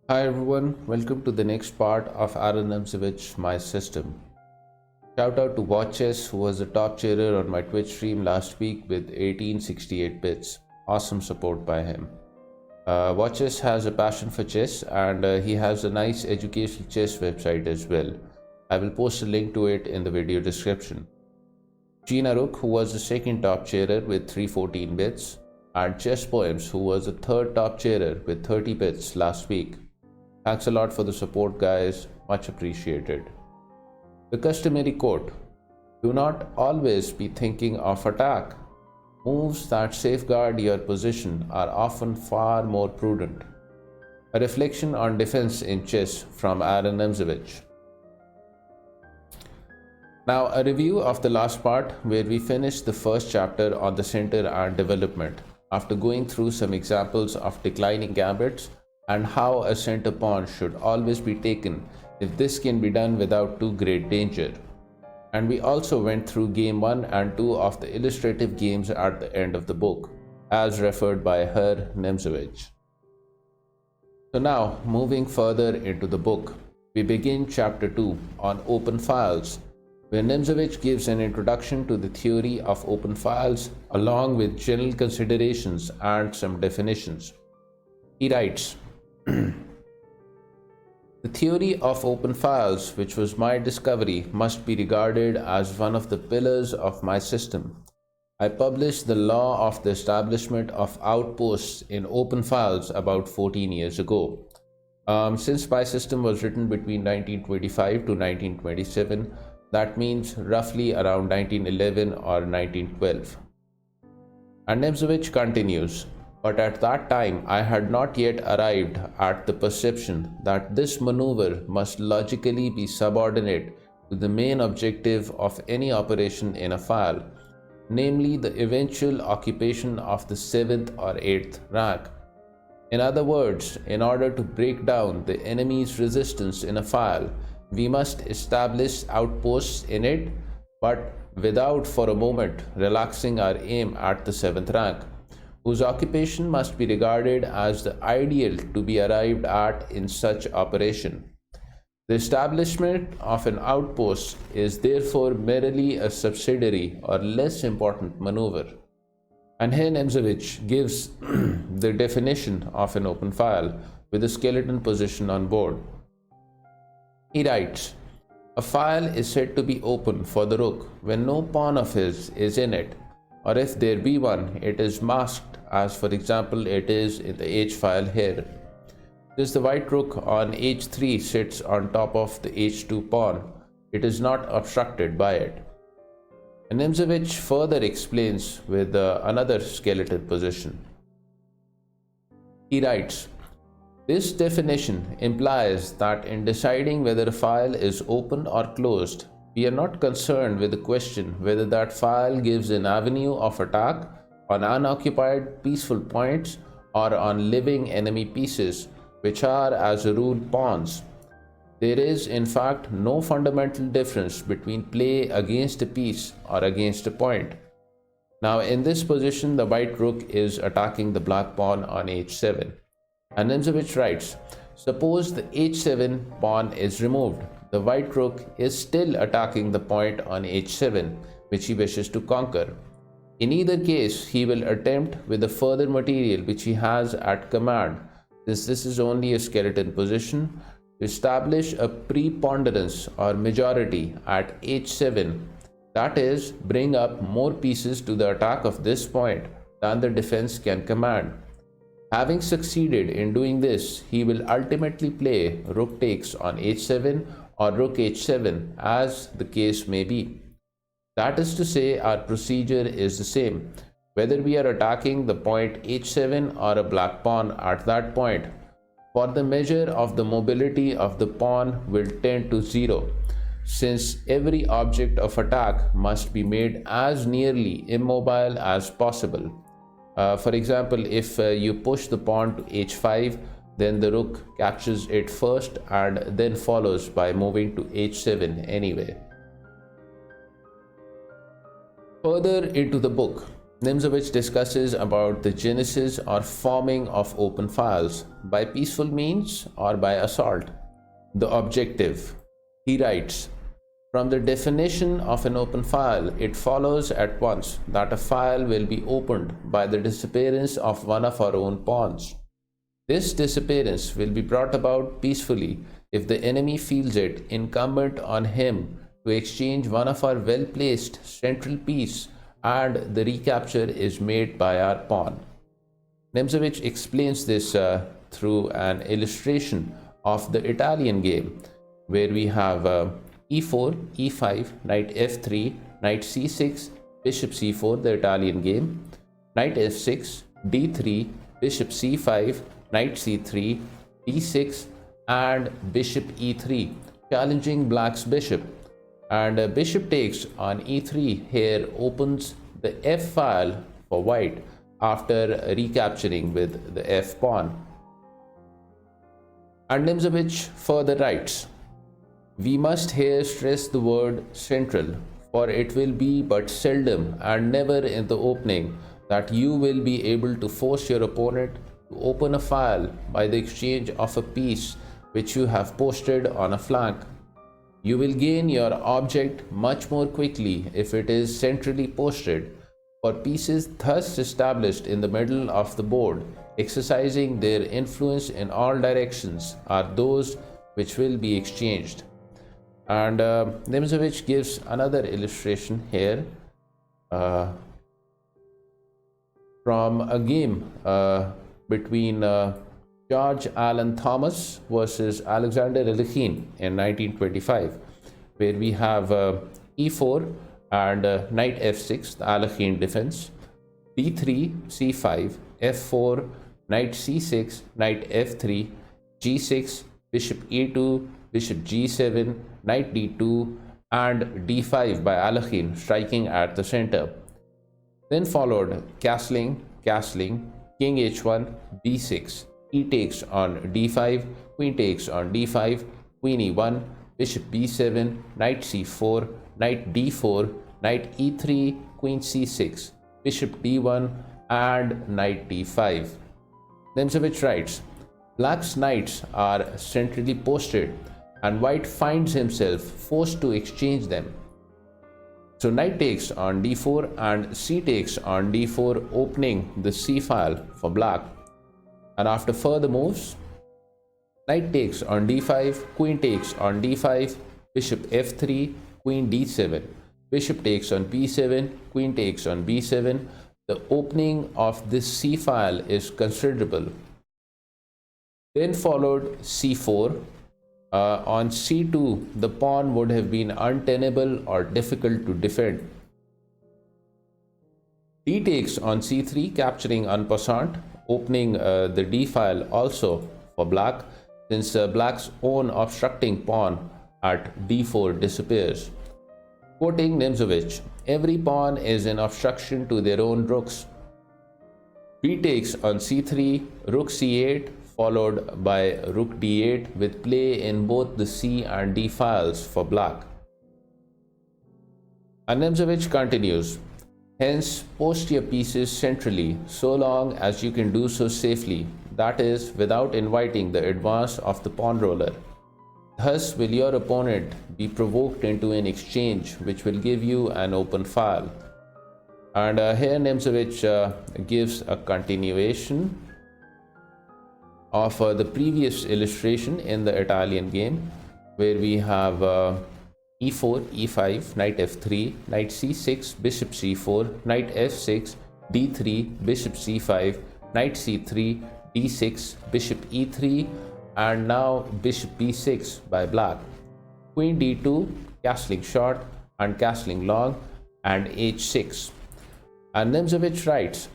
Hi everyone, welcome to the next part of Aron My System. Shout out to Watches, who was the top cheerer on my Twitch stream last week with 1868 bits. Awesome support by him. Watches has a passion for chess and he has a nice educational chess website as well. I will post a link to it in the video description. Ginarook, who was the second top cheerer with 314 bits, and Chess Poems, who was the third top cheerer with 30 bits last week. Thanks a lot for the support, guys. Much appreciated. The customary quote: do not always be thinking of attack. Moves that safeguard your position are often far more prudent. A reflection on defense in chess from Aron Nimzowitsch. Now, a review of the last part where we finished the first chapter on the center and development, after going through some examples of declining gambits and how a center pawn should always be taken if this can be done without too great danger. And we also went through game 1 and 2 of the illustrative games at the end of the book, as referred by Herr Nimzowitsch. So now, moving further into the book, we begin chapter 2 on open files, where Nimzowitsch gives an introduction to the theory of open files along with general considerations and some definitions. He writes, the theory of open files, which was my discovery, must be regarded as one of the pillars of my system. I published the law of the establishment of outposts in open files about 14 years ago. Since my system was written between 1925 to 1927, that means roughly around 1911 or 1912. And Nimzowitsch continues, but at that time I had not yet arrived at the perception that this maneuver must logically be subordinate to the main objective of any operation in a file, namely the eventual occupation of the 7th or 8th rank. In other words, in order to break down the enemy's resistance in a file, we must establish outposts in it, but without for a moment relaxing our aim at the 7th rank, whose occupation must be regarded as the ideal to be arrived at in such operation. The establishment of an outpost is therefore merely a subsidiary or less important maneuver. And here Nimzowitsch gives the definition of an open file with a skeleton position on board. He writes, a file is said to be open for the rook when no pawn of his is in it, or if there be one, it is masked, as for example it is in the h file here. Since the white rook on h3 sits on top of the h2 pawn, it is not obstructed by it. And Nimzowitsch further explains with another skeleton position. He writes, this definition implies that in deciding whether a file is open or closed, we are not concerned with the question whether that file gives an avenue of attack on unoccupied peaceful points or on living enemy pieces, which are as a rule pawns. There is in fact no fundamental difference between play against a piece or against a point. Now in this position the white rook is attacking the black pawn on h7. And Nimzowitsch writes, suppose the h7 pawn is removed. The white rook is still attacking the point on h7, which he wishes to conquer. In either case, he will attempt with the further material which he has at command, since this is only a skeleton position, to establish a preponderance or majority at h7, that is, bring up more pieces to the attack of this point than the defense can command. Having succeeded in doing this, he will ultimately play rook takes on h7 or rook h7 as the case may be. That is to say, our procedure is the same, whether we are attacking the point h7 or a black pawn at that point, for the measure of the mobility of the pawn will tend to 0, since every object of attack must be made as nearly immobile as possible. For example, if you push the pawn to h5, then the rook captures it first and then follows by moving to h7 anyway. Further into the book, Nimzowitsch discusses about the genesis or forming of open files by peaceful means or by assault. The objective. He writes, from the definition of an open file, it follows at once that a file will be opened by the disappearance of one of our own pawns. This disappearance will be brought about peacefully if the enemy feels it incumbent on him to exchange one of our well-placed central piece and the recapture is made by our pawn. Nimzowitsch explains this through an illustration of the Italian game, where we have e4, e5, knight f3, knight c6, bishop c4, the Italian game, knight f6, d3, bishop c5, knight c3, d6, and bishop e3, challenging black's bishop. And bishop takes on e3 here opens the f file for white after recapturing with the f pawn. And Nimzowitsch further writes, we must here stress the word central, for it will be but seldom and never in the opening that you will be able to force your opponent to open a file by the exchange of a piece which you have posted on a flank. You will gain your object much more quickly if it is centrally posted, for pieces thus established in the middle of the board, exercising their influence in all directions, are those which will be exchanged. And Nimzowitsch gives another illustration here from a game between George Allen Thomas versus Alexander Alekhine in 1925, where we have e4 and knight f6, the Alekhine defense, d3, c5, f4, knight c6, knight f3, g6, bishop e2, bishop g7, knight d2, and d5 by Alekhine striking at the center. Then followed castling, king h1, b6, e takes on d5, queen takes on d5, queen e1, bishop b7, knight c4, knight d4, knight e3, queen c6, bishop d1, and knight d5. Nimzowitsch writes, black's knights are centrally posted and white finds himself forced to exchange them. So knight takes on d4 and c takes on d4, opening the c file for black. And after further moves, knight takes on d5, queen takes on d5, bishop f3, queen d7, bishop takes on b7, queen takes on b7. The opening of this c file is considerable. Then followed c4. On c2, the pawn would have been untenable or difficult to defend. D takes on c3, capturing en passant, opening the d file also for black, since black's own obstructing pawn at d4 disappears. Quoting Nimzowitsch, every pawn is an obstruction to their own rooks. B takes on c3, rook c8, followed by rook d8 with play in both the c and d files for black. And Nimzowitsch continues, hence post your pieces centrally so long as you can do so safely, that is, without inviting the advance of the pawn roller. Thus will your opponent be provoked into an exchange which will give you an open file. And here Nimzowitsch gives a continuation of the previous illustration in the Italian game, where we have e4, e5, knight f3, knight c6, bishop c4, knight f6, d3, bishop c5, knight c3, d6, bishop e3, and now bishop b6 by black, queen d2, castling short and castling long, and h6. And Nimzowitsch writes,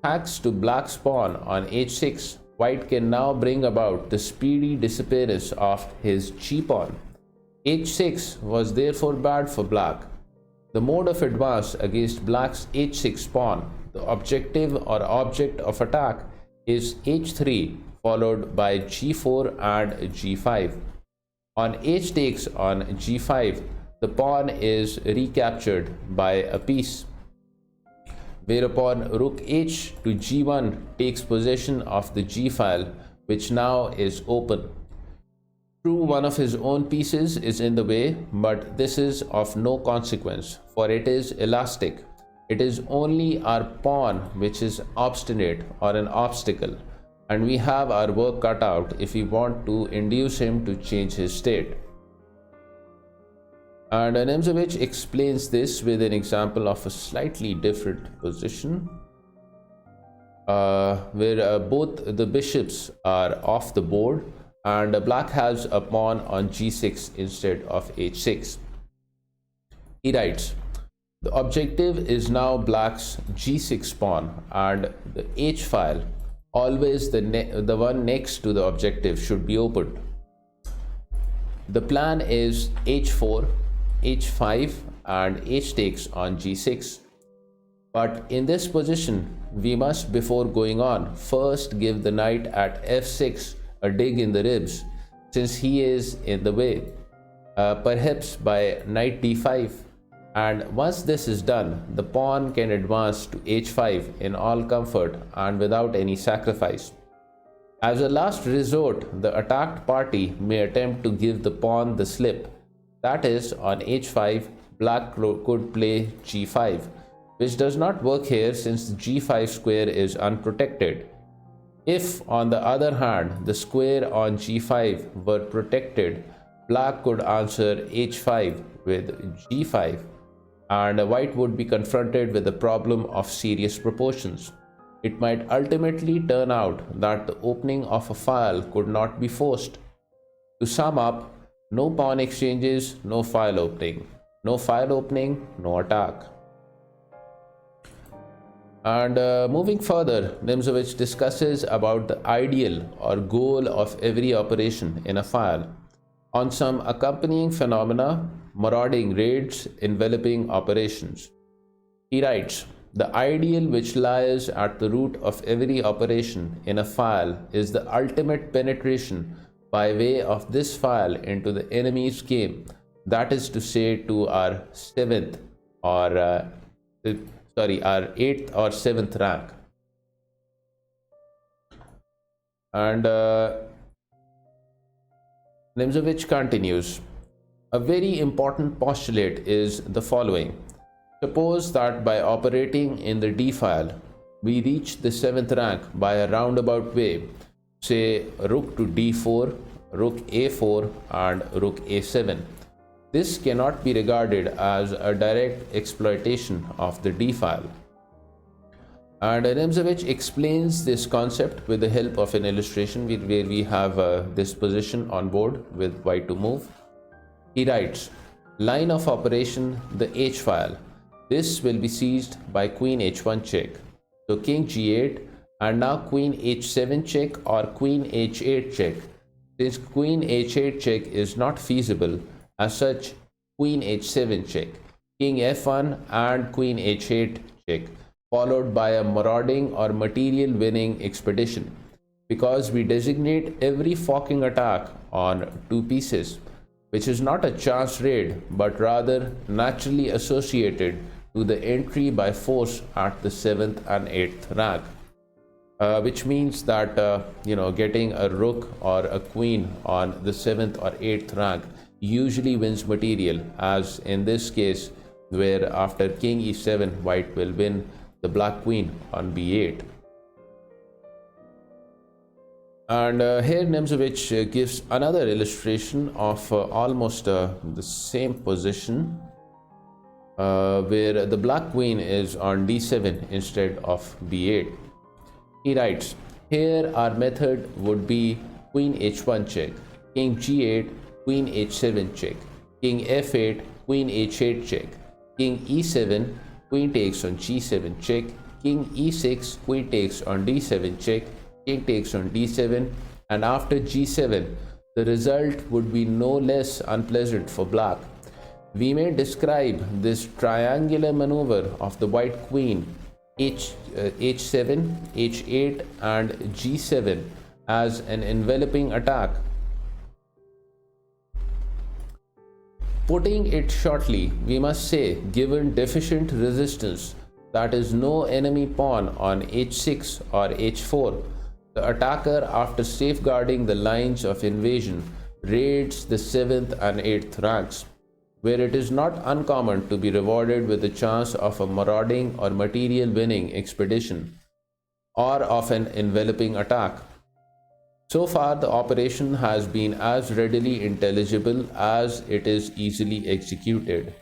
thanks to black's pawn on h6, white can now bring about the speedy disappearance of his g-pawn. h6 was therefore bad for black. The mode of advance against black's h6 pawn, the objective or object of attack, is h3 followed by g4 and g5. On h takes on g5, the pawn is recaptured by a piece. whereupon rook h to g1 takes possession of the g file, which now is open. True, one of his own pieces is in the way, but this is of no consequence, for it is elastic. It is only our pawn which is obstinate or an obstacle, and we have our work cut out if we want to induce him to change his state. And Nimzowitsch explains this with an example of a slightly different position, where both the bishops are off the board, and black has a pawn on g6 instead of h6. He writes, the objective is now black's g6 pawn, and the h file, always the one next to the objective, should be opened. The plan is h4, h5 and h takes on g6. But in this position, we must, before going on, first give the knight at f6 a dig in the ribs, since he is in the way, perhaps by knight d5. And once this is done, the pawn can advance to h5 in all comfort and without any sacrifice. As a last resort, the attacked party may attempt to give the pawn the slip. That is, on h5, black could play g5, which does not work here since the g5 square is unprotected. If, on the other hand, the square on g5 were protected, black could answer h5 with g5, and white would be confronted with a problem of serious proportions. It might ultimately turn out that the opening of a file could not be forced. To sum up, no pawn exchanges, no file opening. No file opening, no attack. And moving further, Nimzowitsch discusses about the ideal or goal of every operation in a file, on some accompanying phenomena, marauding raids, enveloping operations. He writes, the ideal which lies at the root of every operation in a file is the ultimate penetration by way of this file into the enemy's game, that is to say, to our 7th or our 8th or 7th rank. And Nimzowitsch continues, a very important postulate is the following. Suppose that by operating in the D file, we reach the 7th rank by a roundabout way, say rook to d4, rook a4 and rook a7. This cannot be regarded as a direct exploitation of the D file. And Nimzowitsch explains this concept with the help of an illustration where we have this position on board with white to move. He writes, line of operation, the H file. This will be seized by queen h1 check. So king g8 and now queen h7 check or queen h8 check. Since queen h8 check is not feasible, as such, queen h7 check, king f1 and queen h8 check, followed by a marauding or material winning expedition, because we designate every forking attack on two pieces, which is not a chance raid but rather naturally associated to the entry by force at the 7th and 8th rank, which means that getting a rook or a queen on the 7th or 8th rank usually wins material, as in this case where after king e7 white will win the black queen on b8. And here Nimzowitsch gives another illustration of almost the same position, where the black queen is on d7 instead of b8. He writes, here our method would be queen h1 check, king g8, queen h7 check, king f8, queen h8 check, king e7, queen takes on g7 check, king e6, queen takes on d7 check, king takes on d7, and after g7 the result would be no less unpleasant for black. We may describe this triangular maneuver of the white queen h7, h8 and g7 as an enveloping attack. Putting it shortly, we must say, given deficient resistance, that is, no enemy pawn on h6 or h4, the attacker, after safeguarding the lines of invasion, raids the 7th and 8th ranks, where it is not uncommon to be rewarded with the chance of a marauding or material winning expedition, or of an enveloping attack. So far, the operation has been as readily intelligible as it is easily executed.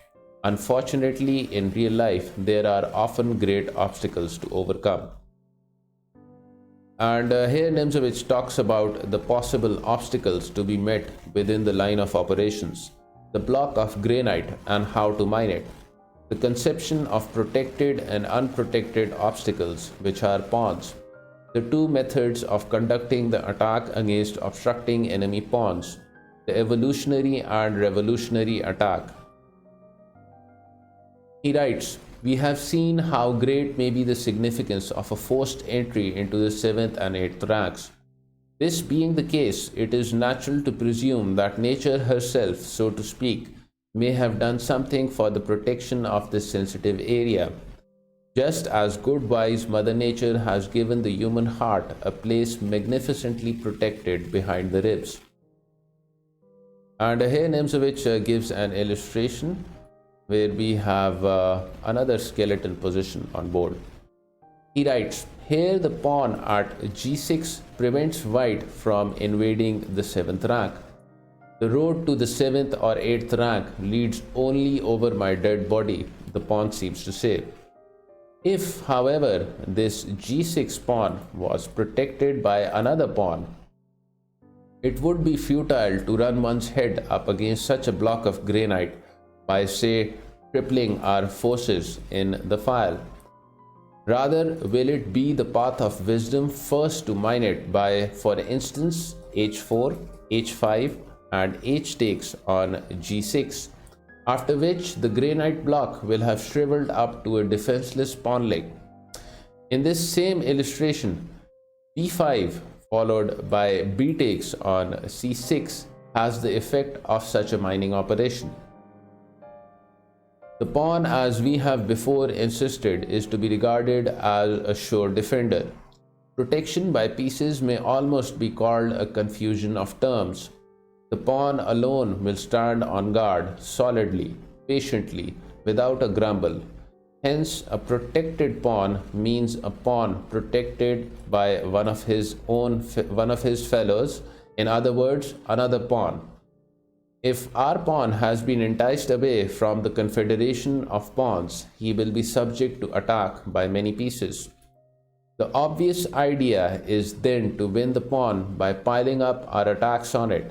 Unfortunately, in real life, there are often great obstacles to overcome. And here Nimzowitsch talks about the possible obstacles to be met within the line of operations, the block of granite and how to mine it, the conception of protected and unprotected obstacles, which are pawns, the two methods of conducting the attack against obstructing enemy pawns, the evolutionary and revolutionary attack. He writes, "We have seen how great may be the significance of a forced entry into the 7th and 8th ranks. This being the case, it is natural to presume that nature herself, so to speak, may have done something for the protection of this sensitive area, just as good wise Mother Nature has given the human heart a place magnificently protected behind the ribs." And here Nimzowitsch gives an illustration where we have another skeleton position on board. He writes, "Here the pawn at g6 prevents white from invading the 7th rank. The road to the 7th or 8th rank leads only over my dead body," the pawn seems to say. If, however, this g6 pawn was protected by another pawn, it would be futile to run one's head up against such a block of granite by, say, tripling our forces in the file. Rather, will it be the path of wisdom first to mine it by, for instance, h4, h5 and h takes on g6, after which the granite block will have shriveled up to a defenseless pawn leg. In this same illustration, b5 followed by b takes on c6 has the effect of such a mining operation. The pawn, as we have before insisted, is to be regarded as a sure defender. Protection by pieces may almost be called a confusion of terms. The pawn alone will stand on guard solidly, patiently, without a grumble. Hence, a protected pawn means a pawn protected by one of his fellows, in other words, another pawn. If our pawn has been enticed away from the confederation of pawns, he will be subject to attack by many pieces. The obvious idea is then to win the pawn by piling up our attacks on it,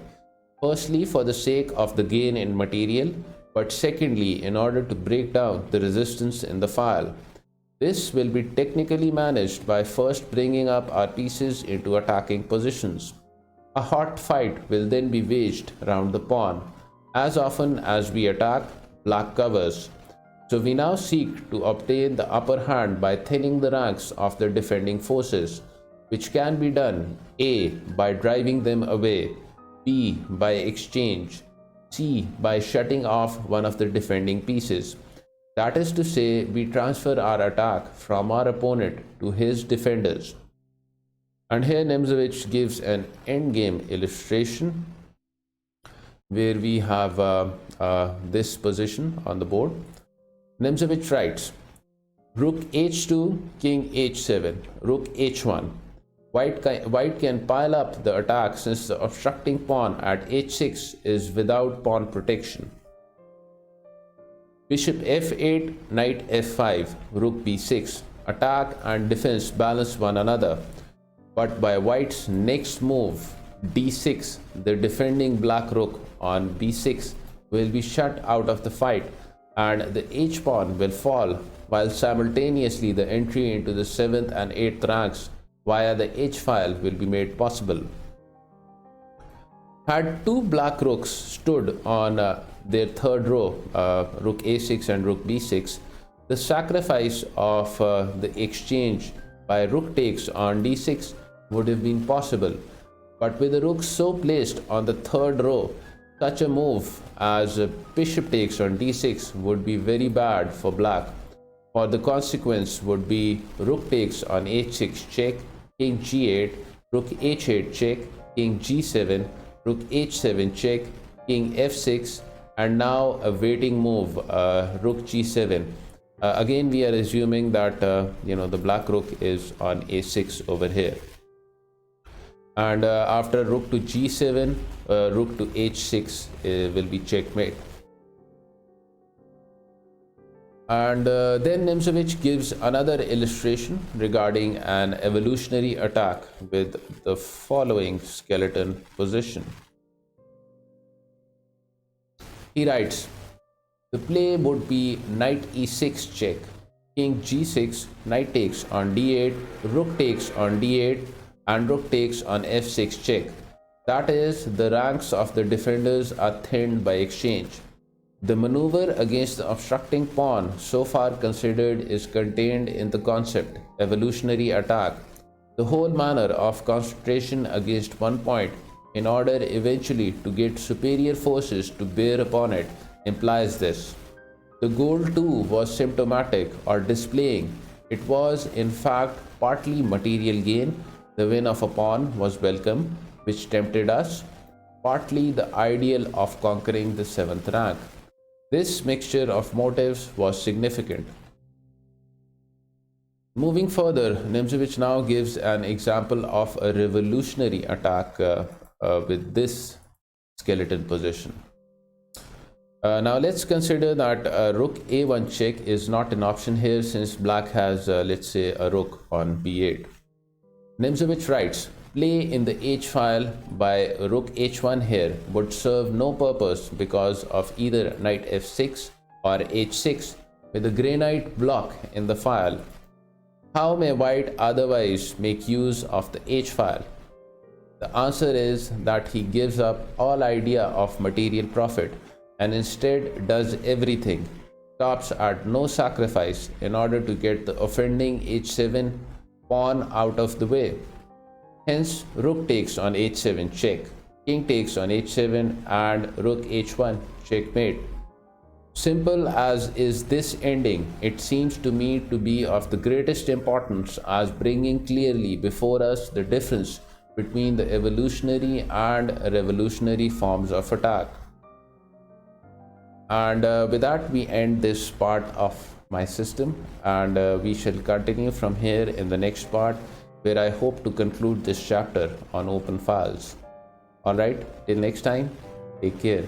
firstly for the sake of the gain in material, but secondly in order to break down the resistance in the file. This will be technically managed by first bringing up our pieces into attacking positions. A hot fight will then be waged round the pawn. As often as we attack, black covers. So we now seek to obtain the upper hand by thinning the ranks of the defending forces, which can be done A. by driving them away, B. by exchange, C. by shutting off one of the defending pieces. That is to say, we transfer our attack from our opponent to his defenders. And here Nimzowitsch gives an endgame illustration where we have this position on the board. Nimzowitsch writes, rook h2, king h7, rook h1. White can pile up the attack since the obstructing pawn at h6 is without pawn protection. Bishop f8, knight f5, rook b6. Attack and defense balance one another. But by white's next move, d6, the defending black rook on b6 will be shut out of the fight and the h-pawn will fall, while simultaneously the entry into the 7th and 8th ranks via the h-file will be made possible. Had two black rooks stood on their third row, rook a6 and rook b6, the sacrifice of the exchange by rook takes on d6 would have been possible, but with the rook so placed on the third row, such a move as bishop takes on d6 would be very bad for black. For the consequence would be rook takes on h6 check, king g8, rook h8 check, king g7, rook h7 check, king f6, and now a waiting move, rook g7. Again we are assuming that the black rook is on a6 over here, and after rook to g7, rook to h6 will be checkmate. And then Nimzowitsch gives another illustration regarding an evolutionary attack with the following skeleton position. He writes, the play would be knight e6 check, king g6, knight takes on d8, rook takes on d8, and rook takes on f6 check. That is, the ranks of the defenders are thinned by exchange. The maneuver against the obstructing pawn so far considered is contained in the concept evolutionary attack, the whole manner of concentration against one point in order eventually to get superior forces to bear upon it implies this. The goal too was symptomatic or displaying. It was in fact partly material gain, the win of a pawn was welcome, which tempted us, partly the ideal of conquering the 7th rank. This mixture of motives was significant. Moving further, Nimzowitsch now gives an example of a revolutionary attack with this skeleton position. Now let's consider that rook a1 check is not an option here, since black has let's say a rook on b8. Nimzowitsch writes, play in the h file by rook h1 here would serve no purpose because of either knight f6 or h6 with a grey knight block in the file. How may white otherwise make use of the h file? The answer is that he gives up all idea of material profit and instead does everything, stops at no sacrifice in order to get the offending h7 pawn out of the way. Hence, rook takes on h7 check, king takes on h7, and rook h1 checkmate. Simple as is this ending, it seems to me to be of the greatest importance as bringing clearly before us the difference between the evolutionary and revolutionary forms of attack. And with that we end this part of my system, and we shall continue from here in the next part, where I hope to conclude this chapter on open files. Alright, till next time, take care.